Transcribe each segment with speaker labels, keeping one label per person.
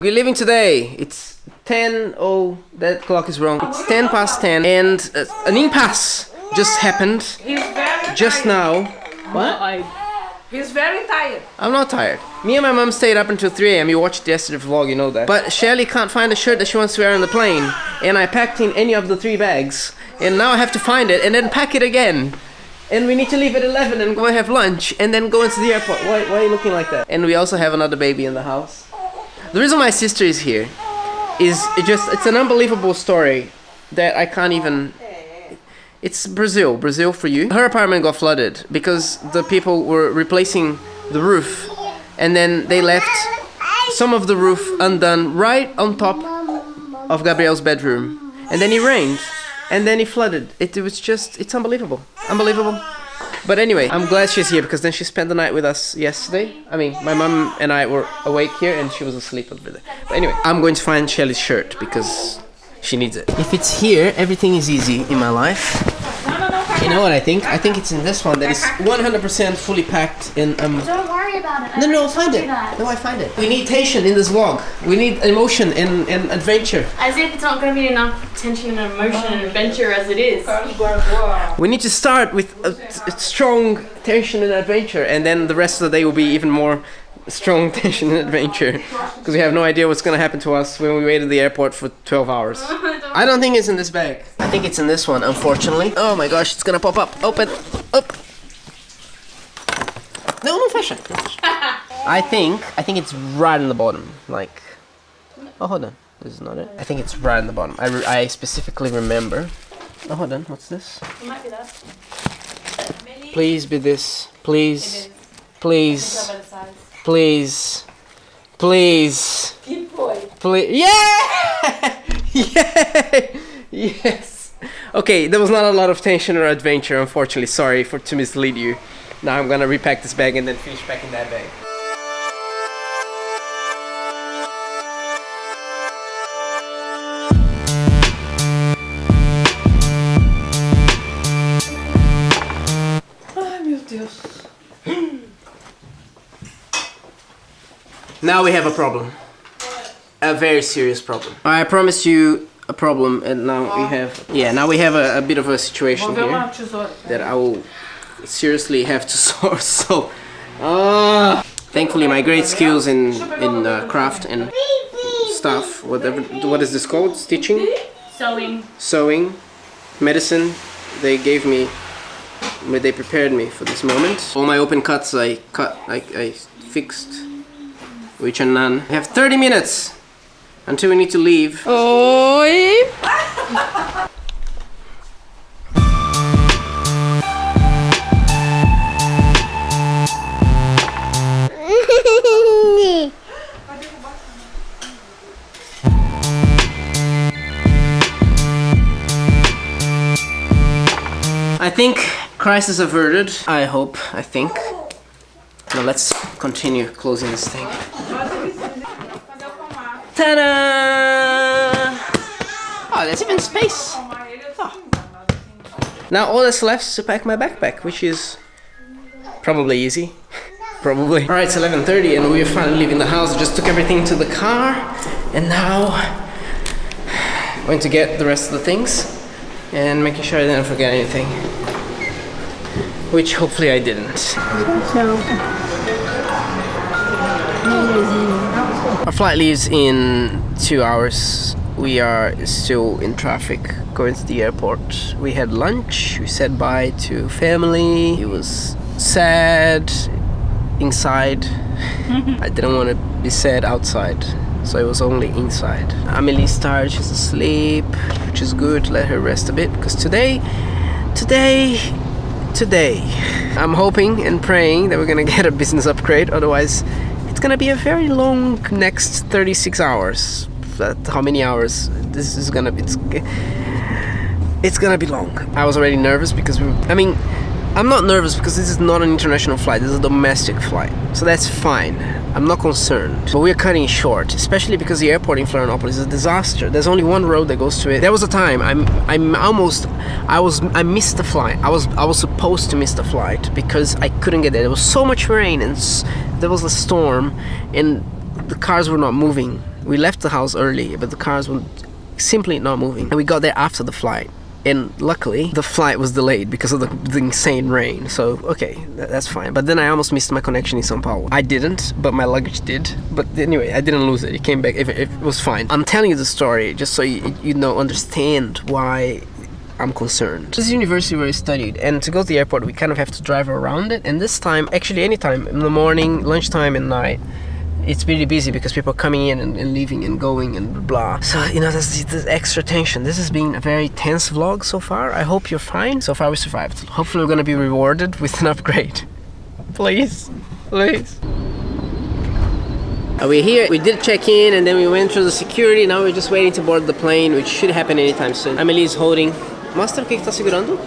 Speaker 1: We're leaving today. It's 10. Oh, that clock is wrong. It's 10 past 10 and an impasse just happened just now. What?
Speaker 2: He's very tired.
Speaker 1: I'm not tired. Me and my mom stayed up until 3 a.m. You watched yesterday's vlog, you know that. But Shelly can't find the shirt that she wants to wear on the plane. And I packed in any of the 3 bags. And now I have to find it and then pack it again. And we need to leave at 11 and go have lunch and then go into the airport. Why are you looking like that? And we also have another baby in the house. The reason my sister is here is it's an unbelievable story that I can't even... It's Brazil for you. Her apartment got flooded because the people were replacing the roof and then they left some of the roof undone right on top of Gabriel's bedroom. And then it rained and then it flooded. It's unbelievable. Unbelievable. But anyway, I'm glad she's here because then she spent the night with us yesterday. I mean, my mom and I were awake here and she was asleep over there. But anyway, I'm going to find Shelly's shirt because she needs it. If it's here, everything is easy in my life. You know what I think? I think it's in this one that is 100% fully packed in...
Speaker 3: Don't worry about it.
Speaker 1: No, find it. No, I find it. We need tension in this vlog. We need emotion and adventure.
Speaker 3: As if it's not going to be enough tension and emotion and adventure as it is.
Speaker 1: We need to start with a strong tension and adventure, and then the rest of the day will be even more strong tension and adventure. Because we have no idea what's going to happen to us when we wait at the airport for 12 hours. I don't think it's in this bag. I think it's in this one, unfortunately. Oh my gosh, it's going to pop up. Open. Up. No, fashion. I think it's right in the bottom. Like, oh, hold on. This is not it. I think it's right in the bottom. I specifically remember. Oh, hold on. What's this?
Speaker 3: It might be that.
Speaker 1: Please be this. Please. Please. Please. Please.
Speaker 2: Good boy.
Speaker 1: Please. Yeah! Yeah! Yes. Okay, there was not a lot of tension or adventure, unfortunately. Sorry to mislead you. Now I'm gonna repack this bag and then finish packing that bag.
Speaker 2: Ai, meu Deus.
Speaker 1: Now we have a problem. A very serious problem. I promised you a problem and now we have... Yeah, now we have a bit of a situation here that I will seriously have to sort. So, thankfully my great skills in craft and stuff, whatever, what is this called? Stitching? Sewing, medicine, they gave me, they prepared me for this moment. All my open cuts I fixed, which are none. We have 30 minutes until we need to leave. Oi! I think crisis averted. I hope. I think. Now let's continue closing this thing. Ta-da! Oh, there's even space. Oh. Now all that's left is to pack my backpack, which is probably easy. Probably. All right, it's 11:30 and we're finally leaving the house. I just took everything to the car and now I'm going to get the rest of the things and making sure I didn't forget anything, which hopefully I didn't. Our flight leaves in 2 hours. We are still in traffic going to the airport. We had lunch, we said bye to family. It was sad inside. I didn't want to be sad outside, so it was only inside. Amelie's tired, she's asleep, which is good. Let her rest a bit because today, I'm hoping and praying that we're gonna get a business upgrade. Otherwise, it's gonna be a very long next 36 hours. How many hours? This is gonna be. It's gonna be long. I was already nervous because I'm not nervous because this is not an international flight. This is a domestic flight, so that's fine. I'm not concerned. But we're cutting short, especially because the airport in Florianopolis is a disaster. There's only one road that goes to it. There was a time I missed the flight. I was supposed to miss the flight because I couldn't get there. There was so much rain and there was a storm and the cars were not moving. We left the house early, but the cars were simply not moving. And we got there after the flight. And luckily, the flight was delayed because of the insane rain. So, okay, that's fine. But then I almost missed my connection in São Paulo. I didn't, but my luggage did. But anyway, I didn't lose it. It came back. It was fine. I'm telling you the story just so you know, understand why I'm concerned. This is the university where I studied, and to go to the airport, we kind of have to drive around it. And this time, actually anytime, in the morning, lunchtime, and night, it's really busy because people are coming in and leaving and going and blah. So, you know, there's extra tension. This has been a very tense vlog so far. I hope you're fine. So far we survived. Hopefully we're gonna be rewarded with an upgrade. Please, please. We're here. We did check in and then we went through the security. Now we're just waiting to board the plane, which should happen anytime soon. Amelie's holding... Mostra o que tá segurando.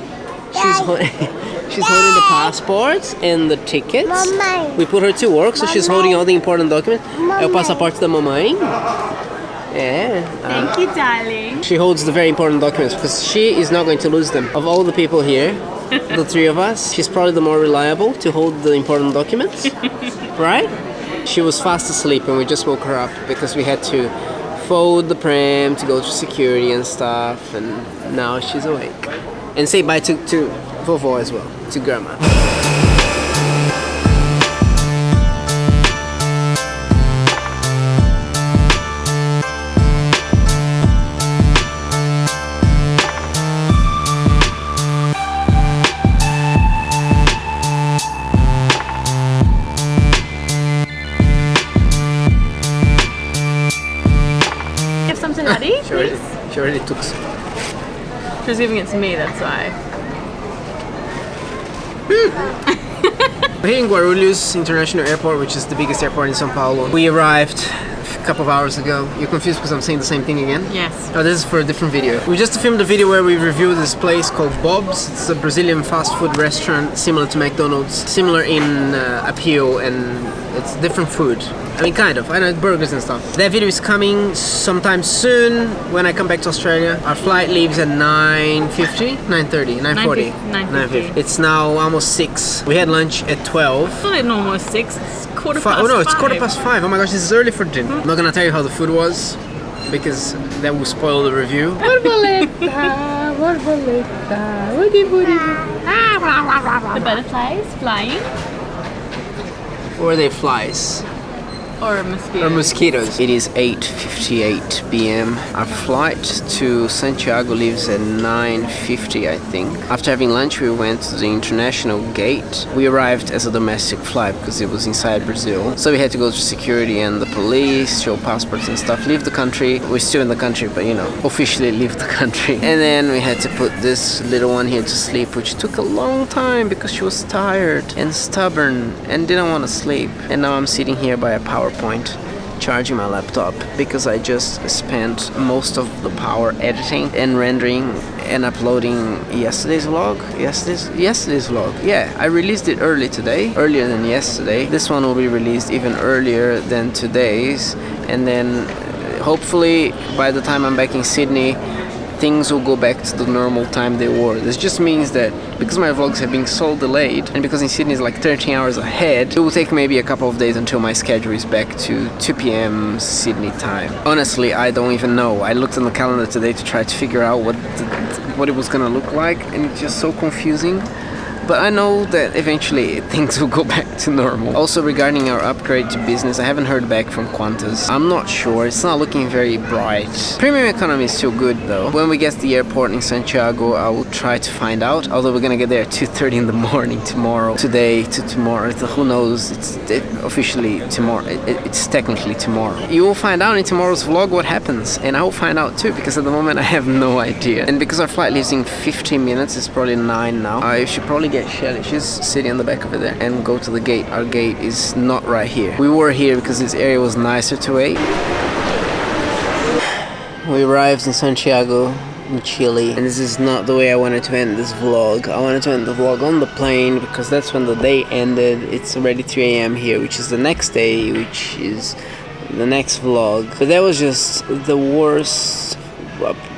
Speaker 1: She's holding the passports and the tickets. Mamãe. We put her to work, so she's holding all the important documents. É o passaporte da mamãe. Yeah.
Speaker 3: Thank you, darling.
Speaker 1: She holds the very important documents because she is not going to lose them. Of all the people here, the three of us, she's probably the more reliable to hold the important documents. Right? She was fast asleep and we just woke her up because we had to fold the pram to go through security and stuff, and now she's awake. And say bye to Vovó as well, to Grandma.
Speaker 3: You have something ready?
Speaker 1: She already took some.
Speaker 3: She was giving it to me, that's why.
Speaker 1: We're here in Guarulhos International Airport, which is the biggest airport in São Paulo. We arrived a couple of hours ago. You're confused because I'm saying the same thing again?
Speaker 3: Yes.
Speaker 1: Oh, this is for a different video. We just filmed a video where we review this place called Bob's. It's a Brazilian fast food restaurant similar to McDonald's, similar in appeal, and it's different food. I mean, kind of. I know, burgers and stuff. That video is coming sometime soon when I come back to Australia. Our flight leaves at 9:50, 9:30, 9:40.
Speaker 3: 9:50.
Speaker 1: It's now almost 6. We had lunch at 12.
Speaker 3: It's not almost 6, it's quarter past 5.
Speaker 1: Oh no, it's 5:15. Oh my gosh, this is early for dinner. I'm not gonna tell you how the food was because that will spoil the review.
Speaker 3: The butterflies flying.
Speaker 1: Or are they flies?
Speaker 3: Or mosquitoes.
Speaker 1: Or mosquitoes. It is 8:58 p.m. Our flight to Santiago leaves at 9:50, I think. After having lunch, we went to the international gate. We arrived as a domestic flight because it was inside Brazil. So we had to go to security and the police, show passports and stuff, leave the country. We're still in the country, but you know, officially leave the country. And then we had to put this little one here to sleep, which took a long time because she was tired and stubborn and didn't want to sleep. And now I'm sitting here by a PowerPoint charging my laptop because I just spent most of the power editing and rendering and uploading yesterday's vlog. Yesterday's vlog. Yeah, I released it earlier than yesterday. This one will be released even earlier than today's, and then hopefully by the time I'm back in Sydney, things will go back to the normal time they were. This just means that because my vlogs have been so delayed, and because in Sydney is like 13 hours ahead, it will take maybe a couple of days until my schedule is back to 2 p.m. Sydney time. Honestly, I don't even know. I looked on the calendar today to try to figure out what it was gonna look like, and it's just so confusing. But I know that eventually things will go back to normal. Also, regarding our upgrade to business, I haven't heard back from Qantas. I'm not sure. It's not looking very bright. Premium economy is still good though. When we get to the airport in Santiago, I will try to find out. Although we're gonna get there at 2:30 in the morning tomorrow. Today to tomorrow. Who knows? It's officially tomorrow. It's technically tomorrow. You will find out in tomorrow's vlog what happens. And I will find out too, because at the moment I have no idea. And because our flight leaves in 15 minutes, it's probably 9 now. I should probably get Shelly. She's sitting on the back over there, and go to the gate. Our gate is not right here. We were here because this area was nicer to wait. We arrived in Santiago in Chile, and this is not the way I wanted to end this vlog. I wanted to end the vlog on the plane because that's when the day ended. It's already 3 a.m. here, which is the next day, which is the next vlog. But that was just the worst.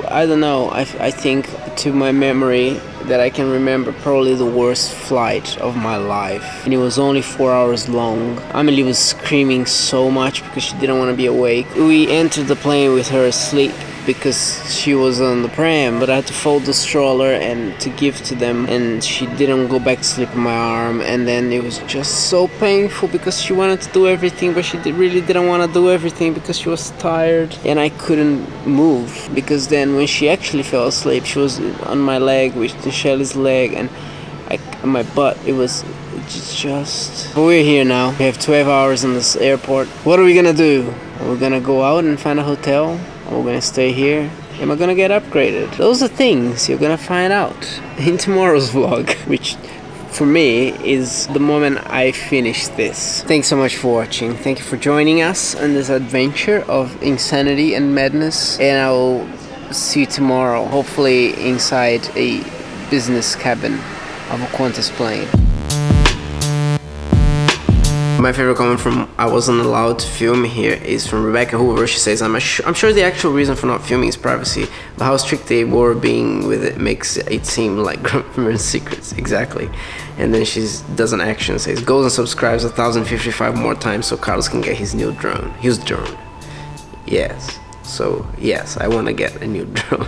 Speaker 1: I don't know. I think to my memory that I can remember, probably the worst flight of my life. And it was only 4 hours long. Amelie was screaming so much because she didn't want to be awake. We entered the plane with her asleep because she was on the pram, but I had to fold the stroller and to give to them, and she didn't go back to sleep on my arm. And then it was just so painful because she wanted to do everything, but she really didn't want to do everything because she was tired, and I couldn't move because then when she actually fell asleep, she was on my leg, with Shelly's leg, and my butt. It was just... But we're here now. We have 12 hours in this airport. What are we gonna do? We're gonna go out and find a hotel, or we're gonna stay here? Am I gonna get upgraded? Those are things you're gonna find out in tomorrow's vlog, which for me is the moment I finish this. Thanks so much for watching. Thank you for joining us on this adventure of insanity and madness, and I will see you tomorrow, hopefully inside a business cabin of a Qantas plane. My favorite comment from I wasn't allowed to film here is from Rebecca Hoover. She says, I'm sure the actual reason for not filming is privacy, but how strict they were being with it makes it seem like government secrets. Exactly. And then she does an action, says, goes and subscribes 1,055 more times so Carlos can get his new drone. His drone. Yes. So, yes, I want to get a new drone.